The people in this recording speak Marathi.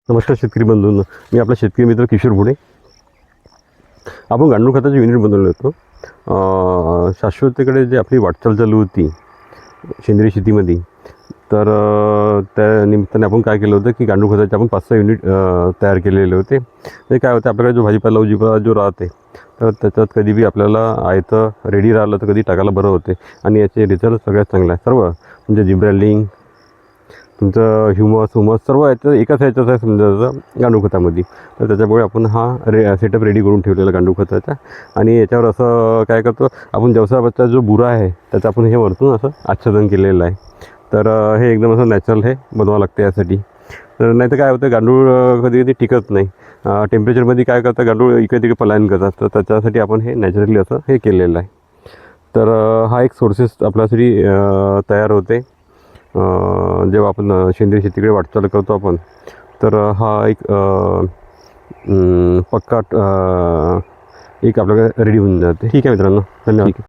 नमस्कार शेतकरी बंधूंनो, मी आपला शेतकरी मित्र किशोर भुडे. आपण गांडूळ खताचे युनिट बनवलं होतं. शाश्वततेकडे जे आपली वाटचाल चालू होती सेंद्रिय शेतीमध्ये, तर त्या निमित्ताने आपण काय केलं होतं की गांडूळ खताचे आपण 5-6 युनिट तयार केलेले होते. म्हणजे काय होतं, आपल्याकडे जो भाजीपाला जो राहते, तर त्याच्यात कधी बी आपल्याला आयतं रेडी राहिलं तर कधी टाकायला बरं होते. आणि याचे रिझल्ट सगळ्यात चांगला आहे. सर्व म्हणजे जिब्रॅलिंग, तुमचं ह्युमस सर्व याचं एकाच ह्याच्यात आहे समजायचं गांडूळ खतामध्ये. तर त्याच्यामुळे आपण हा सेटअप रेडी करून ठेवलेला गांडूळ खताचा. आणि याच्यावर असं काय करतो आपण, जवसाचा जो बुरा आहे त्याचं आपण हे वरतून असं आच्छादन केलेलं आहे. तर हे एकदम असं नॅचरल हे बनवावं लागतं यासाठी. तर नाही तर काय होतं, गांडूळ कधी कधी टिकत नाही. टेम्परेचरमध्ये काय करतं, गांडूळ इकडे तिकडे पलायन करतात. तर त्याच्यासाठी आपण हे नॅचरली असं हे केलेलं आहे. तर हा एक सोर्सेस आपल्यासाठी तयार होते जेव्हा आपण सेंद्रिय शेतीकडे वाटचाल करतो आपण. तर हा एक पक्का एक आपल्याकडे रेडी होऊन जाते. ठीक आहे मित्रांनो, धन्यवाद.